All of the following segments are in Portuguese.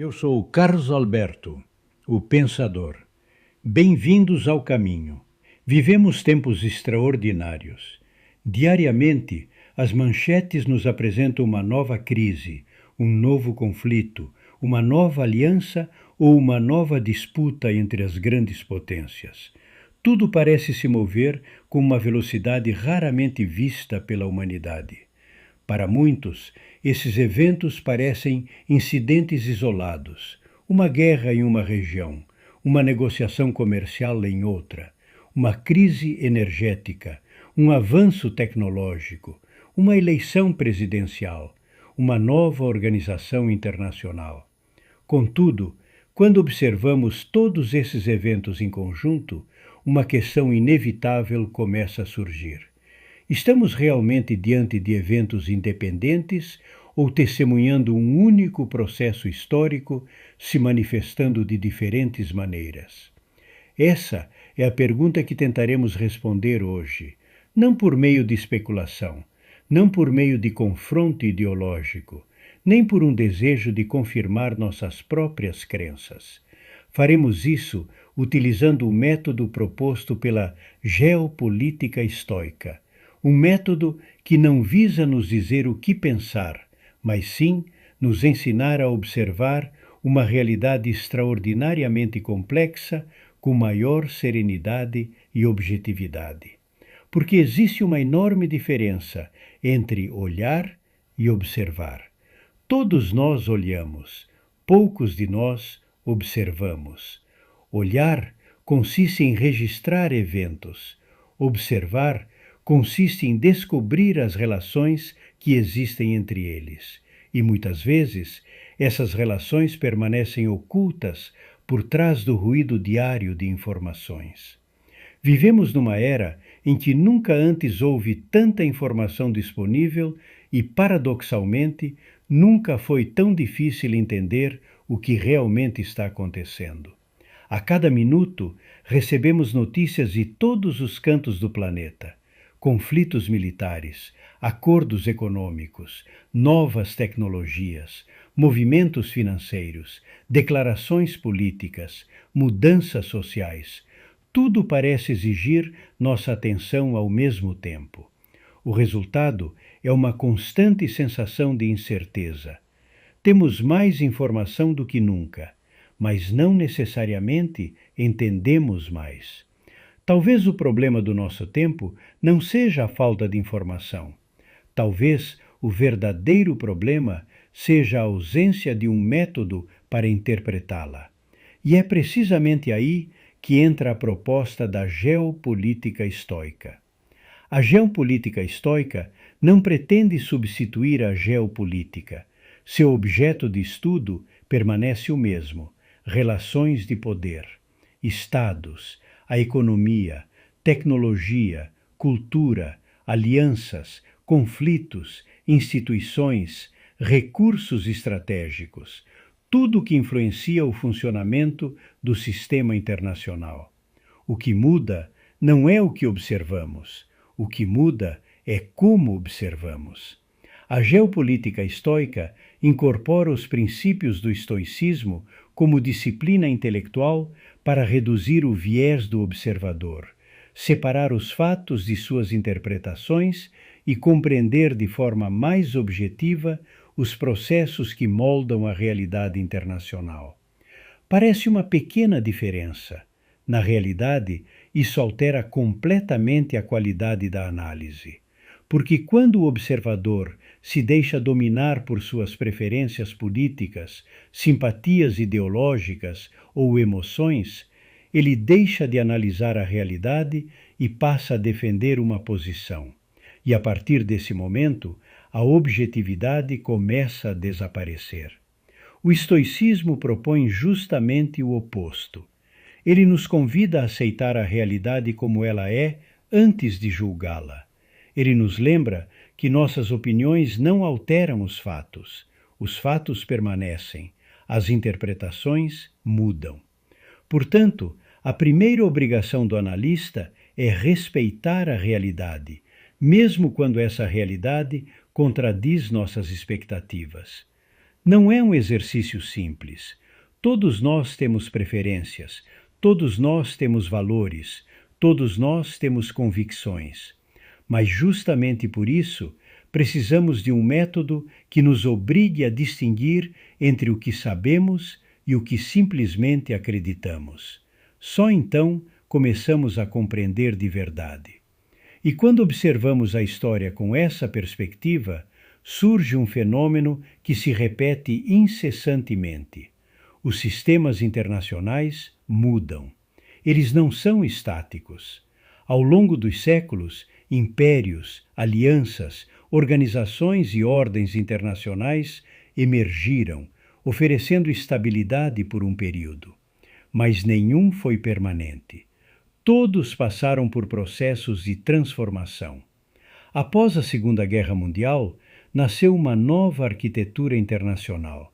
Eu sou o Carlos Alberto, o Pensador. Bem-vindos ao caminho. Vivemos tempos extraordinários. Diariamente, as manchetes nos apresentam uma nova crise, um novo conflito, uma nova aliança ou uma nova disputa entre as grandes potências. Tudo parece se mover com uma velocidade raramente vista pela humanidade. Para muitos, esses eventos parecem incidentes isolados, uma guerra em uma região, uma negociação comercial em outra, uma crise energética, um avanço tecnológico, uma eleição presidencial, uma nova organização internacional. Contudo, quando observamos todos esses eventos em conjunto, uma questão inevitável começa a surgir. Estamos realmente diante de eventos independentes ou testemunhando um único processo histórico se manifestando de diferentes maneiras? Essa é a pergunta que tentaremos responder hoje, não por meio de especulação, não por meio de confronto ideológico, nem por um desejo de confirmar nossas próprias crenças. Faremos isso utilizando o método proposto pela geopolítica estoica, um método que não visa nos dizer o que pensar, mas sim nos ensinar a observar uma realidade extraordinariamente complexa com maior serenidade e objetividade. Porque existe uma enorme diferença entre olhar e observar. Todos nós olhamos, poucos de nós observamos. Olhar consiste em registrar eventos. Observar consiste em descobrir as relações que existem entre eles. E muitas vezes, essas relações permanecem ocultas por trás do ruído diário de informações. Vivemos numa era em que nunca antes houve tanta informação disponível e, paradoxalmente, nunca foi tão difícil entender o que realmente está acontecendo. A cada minuto, recebemos notícias de todos os cantos do planeta. Conflitos militares, acordos econômicos, novas tecnologias, movimentos financeiros, declarações políticas, mudanças sociais. Tudo parece exigir nossa atenção ao mesmo tempo. O resultado é uma constante sensação de incerteza. Temos mais informação do que nunca, mas não necessariamente entendemos mais. Talvez o problema do nosso tempo não seja a falta de informação. Talvez o verdadeiro problema seja a ausência de um método para interpretá-la. E é precisamente aí que entra a proposta da geopolítica estoica. A geopolítica estoica não pretende substituir a geopolítica. Seu objeto de estudo permanece o mesmo: relações de poder, estados, a economia, tecnologia, cultura, alianças, conflitos, instituições, recursos estratégicos, tudo que influencia o funcionamento do sistema internacional. O que muda não é o que observamos, o que muda é como observamos. A geopolítica estoica incorpora os princípios do estoicismo como disciplina intelectual para reduzir o viés do observador, separar os fatos de suas interpretações e compreender de forma mais objetiva os processos que moldam a realidade internacional. Parece uma pequena diferença. Na realidade, isso altera completamente a qualidade da análise. Porque quando o observador se deixa dominar por suas preferências políticas, simpatias ideológicas ou emoções, ele deixa de analisar a realidade e passa a defender uma posição. E a partir desse momento, a objetividade começa a desaparecer. O estoicismo propõe justamente o oposto. Ele nos convida a aceitar a realidade como ela é antes de julgá-la. Ele nos lembra que nossas opiniões não alteram os fatos permanecem, as interpretações mudam. Portanto, a primeira obrigação do analista é respeitar a realidade, mesmo quando essa realidade contradiz nossas expectativas. Não é um exercício simples. Todos nós temos preferências, todos nós temos valores, todos nós temos convicções. Mas justamente por isso, precisamos de um método que nos obrigue a distinguir entre o que sabemos e o que simplesmente acreditamos. Só então começamos a compreender de verdade. E quando observamos a história com essa perspectiva, surge um fenômeno que se repete incessantemente. Os sistemas internacionais mudam. Eles não são estáticos. Ao longo dos séculos, impérios, alianças, organizações e ordens internacionais emergiram, oferecendo estabilidade por um período. Mas nenhum foi permanente. Todos passaram por processos de transformação. Após a Segunda Guerra Mundial, nasceu uma nova arquitetura internacional.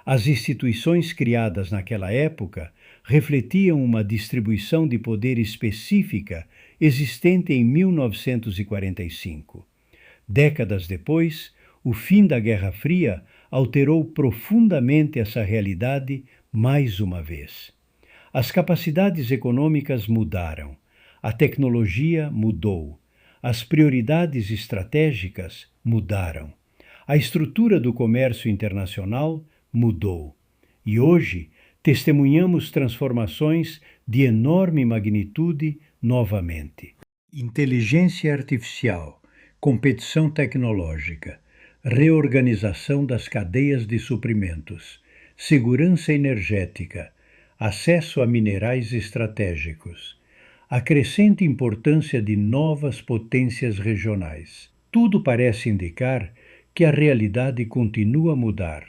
As instituições criadas naquela época refletiam uma distribuição de poder específica existente em 1945. Décadas depois, o fim da Guerra Fria alterou profundamente essa realidade mais uma vez. As capacidades econômicas mudaram, a tecnologia mudou, as prioridades estratégicas mudaram, a estrutura do comércio internacional mudou. E hoje testemunhamos transformações de enorme magnitude novamente. Inteligência artificial, competição tecnológica, reorganização das cadeias de suprimentos, segurança energética, acesso a minerais estratégicos, a crescente importância de novas potências regionais. Tudo parece indicar que a realidade continua a mudar.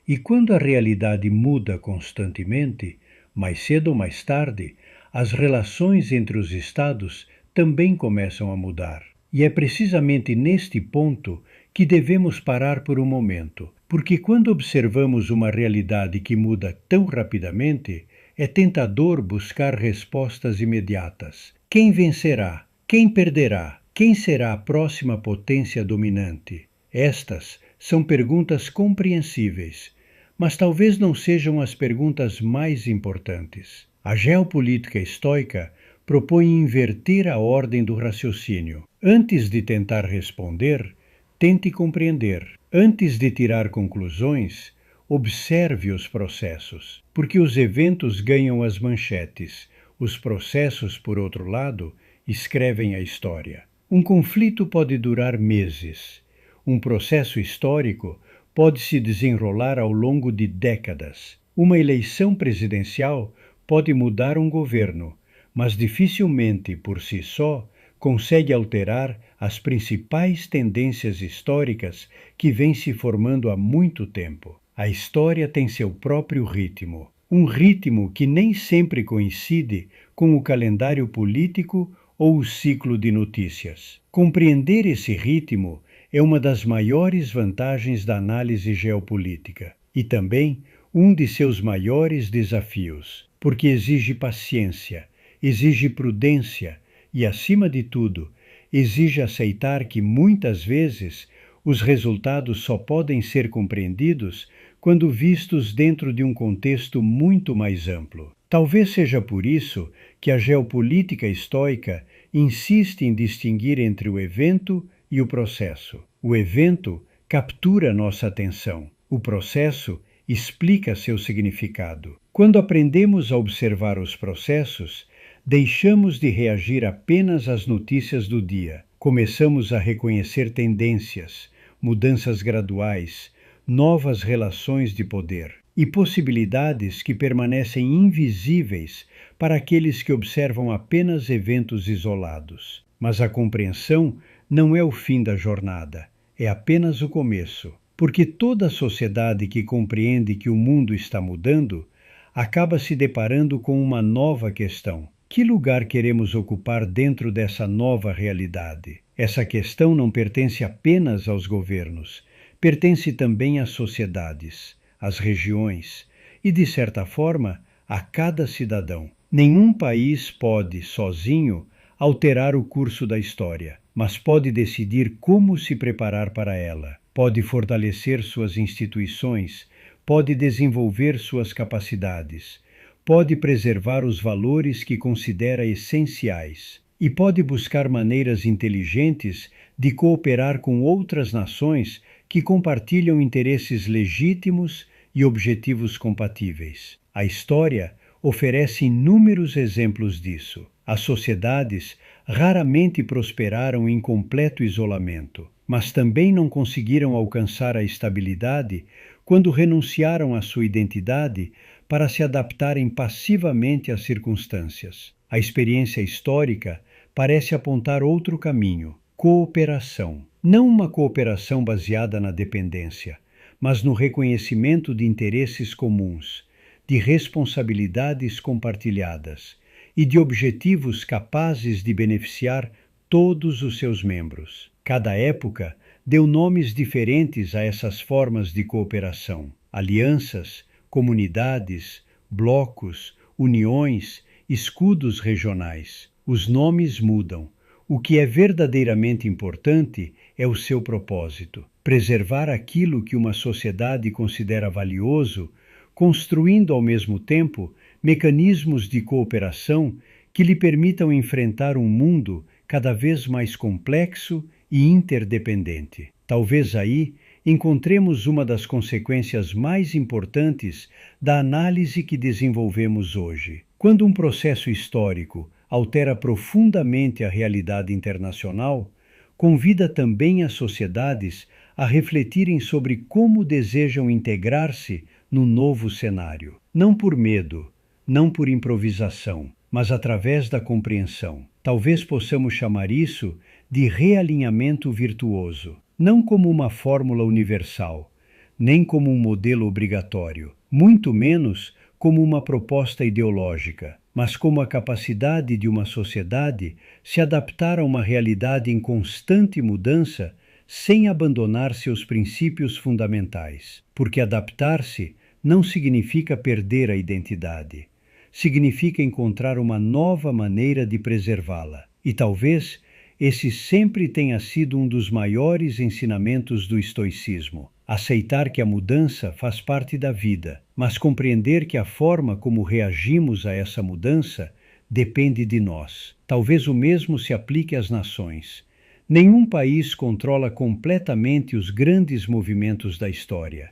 E quando a realidade muda constantemente, mais cedo ou mais tarde, as relações entre os Estados também começam a mudar. E é precisamente neste ponto que devemos parar por um momento, porque quando observamos uma realidade que muda tão rapidamente, é tentador buscar respostas imediatas. Quem vencerá? Quem perderá? Quem será a próxima potência dominante? Estas são perguntas compreensíveis, mas talvez não sejam as perguntas mais importantes. A geopolítica estoica propõe inverter a ordem do raciocínio. Antes de tentar responder, tente compreender. Antes de tirar conclusões, observe os processos, porque os eventos ganham as manchetes, os processos, por outro lado, escrevem a história. Um conflito pode durar meses. Um processo histórico pode se desenrolar ao longo de décadas. Uma eleição presidencial pode mudar um governo, mas dificilmente, por si só, consegue alterar as principais tendências históricas que vêm se formando há muito tempo. A história tem seu próprio ritmo, um ritmo que nem sempre coincide com o calendário político ou o ciclo de notícias. Compreender esse ritmo é uma das maiores vantagens da análise geopolítica e também um de seus maiores desafios, porque exige paciência, exige prudência e, acima de tudo, exige aceitar que muitas vezes os resultados só podem ser compreendidos quando vistos dentro de um contexto muito mais amplo. Talvez seja por isso que a geopolítica estoica insiste em distinguir entre o evento e o processo. O evento captura nossa atenção, o processo explica seu significado. Quando aprendemos a observar os processos, deixamos de reagir apenas às notícias do dia. Começamos a reconhecer tendências, mudanças graduais, novas relações de poder e possibilidades que permanecem invisíveis para aqueles que observam apenas eventos isolados. Mas a compreensão não é o fim da jornada, é apenas o começo, porque toda sociedade que compreende que o mundo está mudando acaba se deparando com uma nova questão. Que lugar queremos ocupar dentro dessa nova realidade? Essa questão não pertence apenas aos governos, pertence também às sociedades, às regiões e, de certa forma, a cada cidadão. Nenhum país pode, sozinho, alterar o curso da história, mas pode decidir como se preparar para ela. Pode fortalecer suas instituições, pode desenvolver suas capacidades, pode preservar os valores que considera essenciais e pode buscar maneiras inteligentes de cooperar com outras nações que compartilham interesses legítimos e objetivos compatíveis. A história oferece inúmeros exemplos disso. As sociedades raramente prosperaram em completo isolamento, mas também não conseguiram alcançar a estabilidade quando renunciaram à sua identidade para se adaptarem passivamente às circunstâncias. A experiência histórica parece apontar outro caminho: cooperação. Não uma cooperação baseada na dependência, mas no reconhecimento de interesses comuns, de responsabilidades compartilhadas e de objetivos capazes de beneficiar todos os seus membros. Cada época deu nomes diferentes a essas formas de cooperação: alianças, comunidades, blocos, uniões, escudos regionais. Os nomes mudam. O que é verdadeiramente importante é o seu propósito: preservar aquilo que uma sociedade considera valioso, construindo ao mesmo tempo mecanismos de cooperação que lhe permitam enfrentar um mundo cada vez mais complexo e interdependente. Talvez aí encontremos uma das consequências mais importantes da análise que desenvolvemos hoje. Quando um processo histórico altera profundamente a realidade internacional, convida também as sociedades a refletirem sobre como desejam integrar-se no novo cenário. Não por medo, não por improvisação, mas através da compreensão. Talvez possamos chamar isso de realinhamento virtuoso, não como uma fórmula universal, nem como um modelo obrigatório, muito menos como uma proposta ideológica, mas como a capacidade de uma sociedade se adaptar a uma realidade em constante mudança sem abandonar seus princípios fundamentais. Porque adaptar-se não significa perder a identidade. Significa encontrar uma nova maneira de preservá-la. E talvez esse sempre tenha sido um dos maiores ensinamentos do estoicismo: aceitar que a mudança faz parte da vida, mas compreender que a forma como reagimos a essa mudança depende de nós. Talvez o mesmo se aplique às nações. Nenhum país controla completamente os grandes movimentos da história,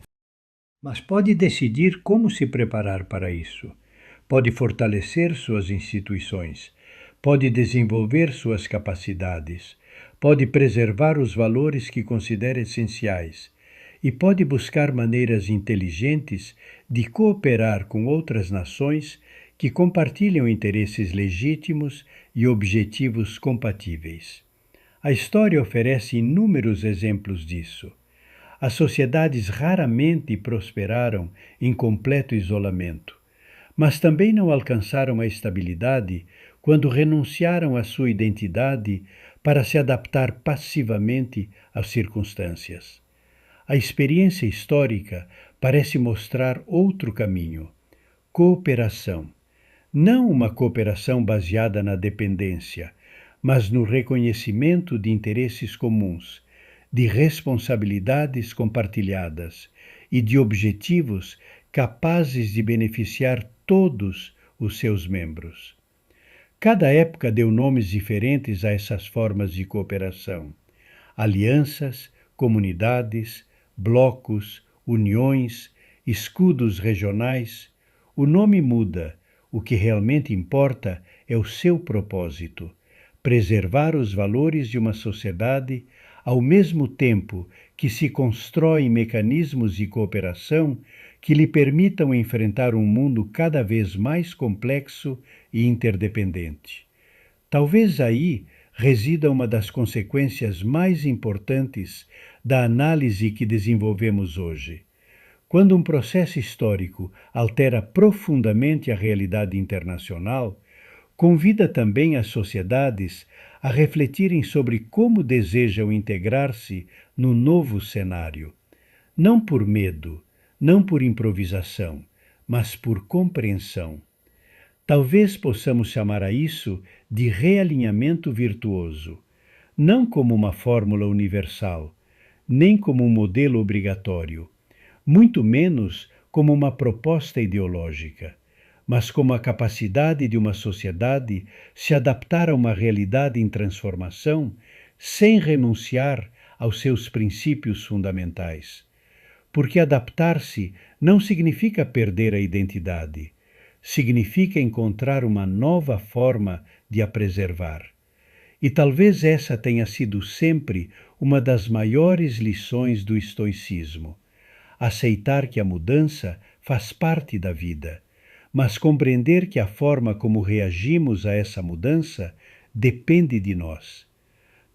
mas pode decidir como se preparar para isso. Pode fortalecer suas instituições, pode desenvolver suas capacidades, pode preservar os valores que considera essenciais e pode buscar maneiras inteligentes de cooperar com outras nações que compartilham interesses legítimos e objetivos compatíveis. A história oferece inúmeros exemplos disso. As sociedades raramente prosperaram em completo isolamento, mas também não alcançaram a estabilidade quando renunciaram à sua identidade para se adaptar passivamente às circunstâncias. A experiência histórica parece mostrar outro caminho: cooperação. Não uma cooperação baseada na dependência, mas no reconhecimento de interesses comuns, de responsabilidades compartilhadas e de objetivos capazes de beneficiar todos os seus membros. Cada época deu nomes diferentes a essas formas de cooperação: alianças, comunidades, blocos, uniões, escudos regionais. O nome muda, o que realmente importa é o seu propósito: preservar os valores de uma sociedade ao mesmo tempo que se constroem mecanismos de cooperação que lhe permitam enfrentar um mundo cada vez mais complexo e interdependente. Talvez aí resida uma das consequências mais importantes da análise que desenvolvemos hoje. Quando um processo histórico altera profundamente a realidade internacional, convida também as sociedades a refletirem sobre como desejam integrar-se no novo cenário, não por medo, não por improvisação, mas por compreensão. Talvez possamos chamar a isso de realinhamento virtuoso, não como uma fórmula universal, nem como um modelo obrigatório, muito menos como uma proposta ideológica, mas como a capacidade de uma sociedade se adaptar a uma realidade em transformação sem renunciar aos seus princípios fundamentais. Porque adaptar-se não significa perder a identidade, significa encontrar uma nova forma de a preservar. E talvez essa tenha sido sempre uma das maiores lições do estoicismo: aceitar que a mudança faz parte da vida, mas compreender que a forma como reagimos a essa mudança depende de nós.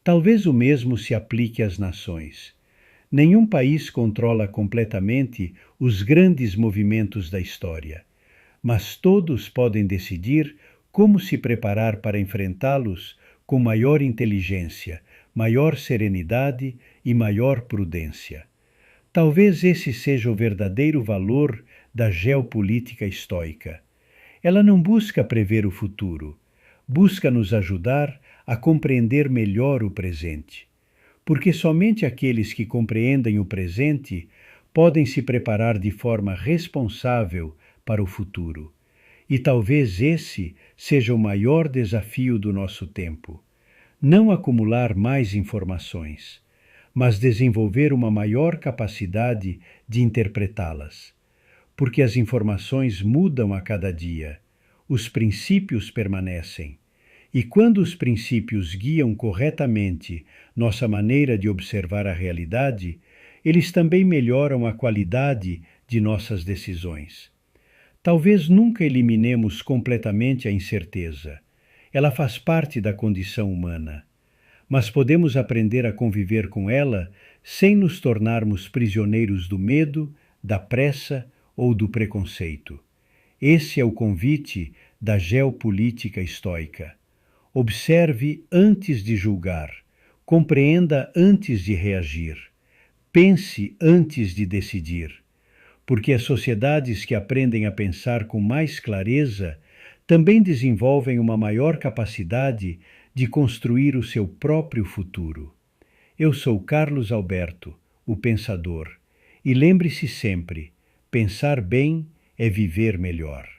Talvez o mesmo se aplique às nações. Nenhum país controla completamente os grandes movimentos da história, mas todos podem decidir como se preparar para enfrentá-los com maior inteligência, maior serenidade e maior prudência. Talvez esse seja o verdadeiro valor da geopolítica estoica. Ela não busca prever o futuro, busca nos ajudar a compreender melhor o presente. Porque somente aqueles que compreendem o presente podem se preparar de forma responsável para o futuro. E talvez esse seja o maior desafio do nosso tempo: não acumular mais informações, mas desenvolver uma maior capacidade de interpretá-las. Porque as informações mudam a cada dia, os princípios permanecem. E quando os princípios guiam corretamente nossa maneira de observar a realidade, eles também melhoram a qualidade de nossas decisões. Talvez nunca eliminemos completamente a incerteza. Ela faz parte da condição humana. Mas podemos aprender a conviver com ela sem nos tornarmos prisioneiros do medo, da pressa ou do preconceito. Esse é o convite da geopolítica estoica. Observe antes de julgar, compreenda antes de reagir, pense antes de decidir, porque as sociedades que aprendem a pensar com mais clareza também desenvolvem uma maior capacidade de construir o seu próprio futuro. Eu sou Carlos Alberto, o Pensador, e lembre-se sempre: pensar bem é viver melhor.